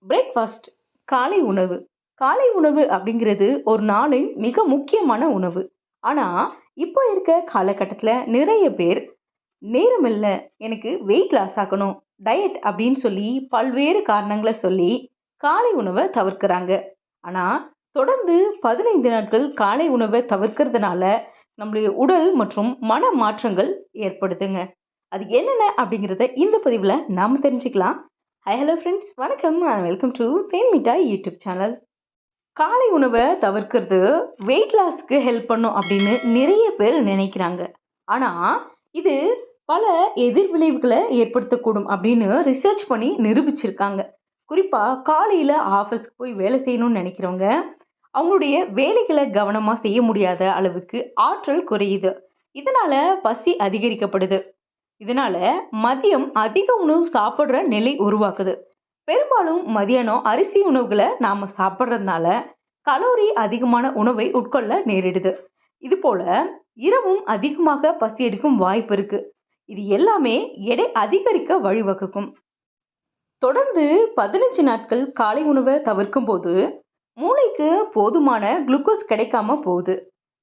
Breakfast காலை உணவு. காலை உணவு அப்படிங்கிறது ஒரு நாளின் மிக முக்கியமான உணவு. ஆனா, இப்போ இருக்க காலகட்டத்தில நிறைய பேர், "நேரம் இல்ல, எனக்கு வெயிட் லாஸ் ஆகணும், டயட்" அப்படின்னு சொல்லி பல்வேறு காரணங்கள சொல்லி காலை உணவ தவிர்க்கிறாங்க. ஆனா, தொடர்ந்து 15 நாட்கள் காலை உணவ தவிர்க்கிறதுனால, நம்முடைய உடல் மற்றும் மன மாற்றங்கள் ஏற்படுதுங்க. அது என்னென்ன அப்படிங்கிறத இந்த பதிவுல நாம தெரிஞ்சுக்கலாம். ஹாய் ஹலோ ஃப்ரெண்ட்ஸ், வணக்கம் அண்ட் வெல்கம் டு தேன் மிட்டாய் யூடியூப் சேனல். காலை உணவை தவிர்க்கிறது வெயிட் லாஸ்க்கு ஹெல்ப் பண்ணும் அப்படின்னு நிறைய பேர் நினைக்கிறாங்க. ஆனால் இது பல எதிர்விளைவுகளை ஏற்படுத்தக்கூடும் அப்படின்னு ரிசர்ச் பண்ணி நிரூபிச்சிருக்காங்க. குறிப்பாக காலையில் ஆஃபீஸ்க்கு போய் வேலை செய்யணும்னு நினைக்கிறவங்க அவங்களுடைய வேலைகளை கவனமாக செய்ய முடியாத அளவுக்கு ஆற்றல் குறையுது. இதனால பசி அதிகரிக்கப்படுது. இதனால மதியம் அதிக உணவு சாப்பிடுற நிலை உருவாக்குது. பெரும்பாலும் மதியானம் அரிசி உணவுகளை நாம சாப்பிட்றதுனால கலோரி அதிகமான உணவை உட்கொள்ள நேரிடுது. இது போல இரவும் அதிகமாக பசி எடுக்கும் வாய்ப்பு இருக்கு. இது எல்லாமே எடை அதிகரிக்க வழிவகுக்கும். தொடர்ந்து 15 நாட்கள் காலை உணவை தவிர்க்கும் போது மூளைக்கு போதுமான குளுக்கோஸ் கிடைக்காம போகுது.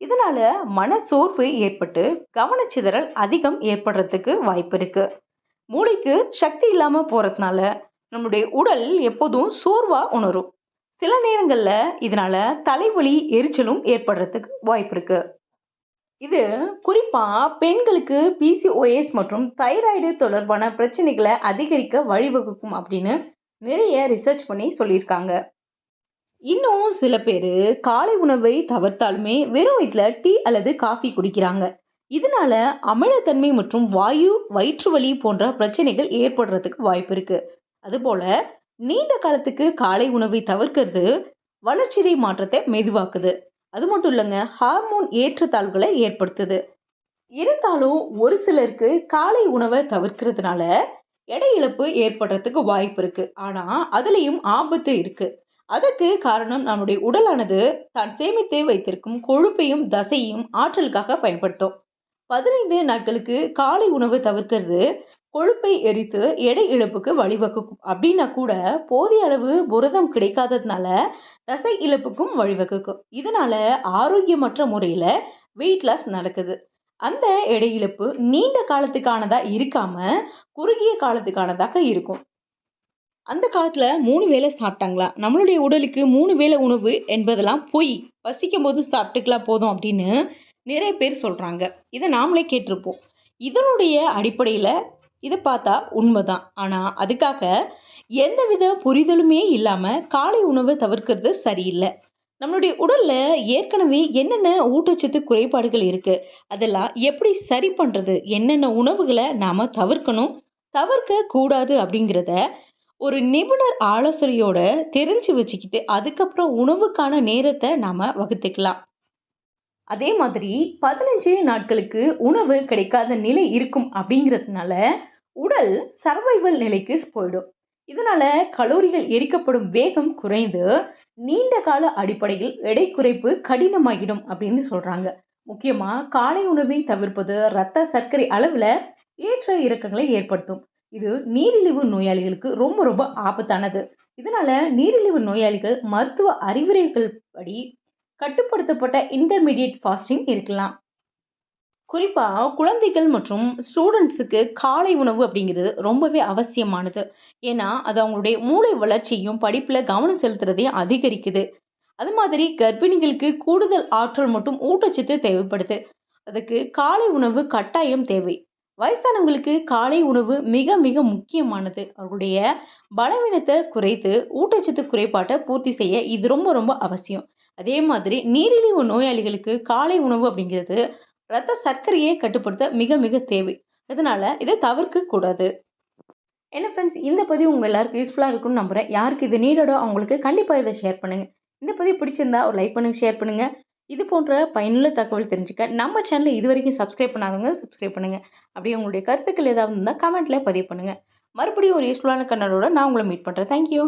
இதனால மன சோர்வு ஏற்பட்டு கவனச்சிதறல் அதிகம் ஏற்படுறதுக்கு வாய்ப்பு இருக்கு. மூளைக்கு சக்தி இல்லாம போறதுனால நம்முடைய உடல் எப்போதும் சோர்வா உணரும். சில நேரங்கள்ல இதனால தலைவலி எரிச்சலும் ஏற்படுறதுக்கு வாய்ப்பு இருக்கு. இது குறிப்பா பெண்களுக்கு பிசிஓஎஸ் மற்றும் தைராய்டு தொடர்பான பிரச்சனைகளை அதிகரிக்க வழிவகுக்கும் அப்படின்னு நிறைய ரிசர்ச் பண்ணி சொல்லியிருக்காங்க. இன்னும் சில பேர் காலை உணவை தவிர்த்தாலுமே வெறும் வயிற்றுல டீ அல்லது காஃபி குடிக்கிறாங்க. இதனால அமிலத்தன்மை மற்றும் வயிற்று வலி போன்ற பிரச்சனைகள் ஏற்படுறதுக்கு வாய்ப்பு இருக்கு. அதுபோல நீண்ட காலத்துக்கு காலை உணவை தவிர்க்கிறது வளர்ச்சிதை மாற்றத்தை மெதுவாக்குது. அது மட்டும் இல்லைங்க, ஹார்மோன் ஏற்றத்தாழ்வுகளை ஏற்படுத்துது. இருந்தாலும் ஒரு சிலருக்கு காலை உணவை தவிர்க்கிறதுனால எடை இழப்பு ஏற்படுறதுக்கு வாய்ப்பு இருக்கு. ஆனா அதுலயும் ஆபத்து இருக்கு. அதற்கு காரணம் நம்முடைய உடலானது தான் சேமித்து வைத்திருக்கும் கொழுப்பையும் தசையையும் ஆற்றலுக்காக பயன்படுத்தும். 15 நாட்களுக்கு காலை உணவு தவிர்க்கிறது கொழுப்பை எரித்து எடை இழப்புக்கு வழிவகுக்கும். அப்படின்னா கூட போதிய அளவு புரதம் கிடைக்காததுனால தசை இழப்புக்கும் வழிவகுக்கும். இதனால ஆரோக்கியமற்ற முறையில வெயிட் லாஸ் நடக்குது. அந்த எடை இழப்பு நீண்ட காலத்துக்கானதா இருக்காம குறுகிய காலத்துக்கானதாக இருக்கும். அந்த காலத்துல 3 வேளை சாப்பிட்டாங்களா? நம்மளுடைய உடலுக்கு 3 வேளை உணவு என்பதெல்லாம் பொய். பசிக்கும் போது சாப்பிட்டுக்கலாம் போதும் அப்படின்னு நிறைய பேர் சொல்றாங்க. இதை நாமளே கேட்டிருப்போம். இதனுடைய அடிப்படையில இதை பார்த்தா உண்மைதான். ஆனா அதுக்காக எந்தவித புரிதலுமே இல்லாம காலை உணவை தவிர்க்கிறது சரியில்லை. நம்மளுடைய உடல்ல ஏற்கனவே என்னென்ன ஊட்டச்சத்து குறைபாடுகள் இருக்கு, அதெல்லாம் எப்படி சரி பண்றது, என்னென்ன உணவுகளை நாம தவிர்க்கணும், தவிர்க்க கூடாது அப்படிங்கிறத ஒரு நிபுணர் ஆலோசனையோட தெரிஞ்சு வச்சுக்கிட்டு அதுக்கப்புறம் உணவுக்கான நேரத்தை நாம வகுத்துக்கலாம். அதே மாதிரி 15 நாட்களுக்கு உணவு கிடைக்காத நிலை இருக்கும் அப்படிங்கிறதுனால உடல் சர்வைவல் நிலைக்கு போயிடும். இதனால கலோரிகள் எரிக்கப்படும் வேகம் குறைந்து நீண்ட கால அடிப்படையில் எடை குறைப்பு கடினமாகிடும் அப்படின்னு சொல்றாங்க. முக்கியமா காலை உணவை தவிர்ப்பது இரத்த சர்க்கரை அளவுல ஏற்ற இறக்கங்களை ஏற்படுத்தும். இது நீரிழிவு நோயாளிகளுக்கு ரொம்ப ரொம்ப ஆபத்தானது. இதனால நீரிழிவு நோயாளிகள் மருத்துவ அறிவுரைகள் படி கட்டுப்படுத்தப்பட்ட இன்டர்மீடியட் ஃபாஸ்டிங் இருக்கலாம். குறிப்பா குழந்தைகள் மற்றும் ஸ்டூடெண்ட்ஸுக்கு காலை உணவு அப்படிங்கிறது ரொம்பவே அவசியமானது. ஏன்னா அது அவங்களுடைய மூளை வளர்ச்சியும் படிப்புல கவனம் செலுத்துறதையும் அதிகரிக்குது. அது மாதிரி கர்ப்பிணிகளுக்கு கூடுதல் ஆற்றல் மற்றும் ஊட்டச்சத்து தேவைப்படுது. அதுக்கு காலை உணவு கட்டாயம் தேவை. வயசானவங்களுக்கு காலை உணவு மிக மிக முக்கியமானது. அவர்களுடைய பலவீனத்தை குறைத்து ஊட்டச்சத்து குறைபாட்டை பூர்த்தி செய்ய இது ரொம்ப ரொம்ப அவசியம். அதே மாதிரி நீரிழிவு நோயாளிகளுக்கு காலை உணவு அப்படிங்கிறது இரத்த சர்க்கரையை கட்டுப்படுத்த மிக மிக தேவை. அதனால இதை தவிர்க்க கூடாது. என்ன ஃப்ரெண்ட்ஸ், இந்த பதிவு உங்க எல்லாருக்கும் யூஸ்ஃபுல்லாக இருக்கும்னு நம்புறேன். யாருக்கு இது நீடோ அவங்களுக்கு கண்டிப்பாக இதை ஷேர் பண்ணுங்க. இந்த பதிவு பிடிச்சிருந்தா ஒரு லைக் பண்ணுங்க, ஷேர் பண்ணுங்க. இது போன்ற பயனுள்ள தகவல் தெரிஞ்சுக்க நம்ம சேனலை இது வரைக்கும் சப்ஸ்கிரைப் பண்ணாதவங்க சப்ஸ்கிரைப் பண்ணுங்க. அப்படியே உங்களுடைய கருத்துக்கள் ஏதாவது இருந்தால் கமெண்ட்ல பதிவு பண்ணுங்க. மறுபடியும் ஒரு யூஸ்ஃபுல்லான கண்ணனோட நான் உங்களை மீட் பண்ணுறேன். தேங்க்யூ.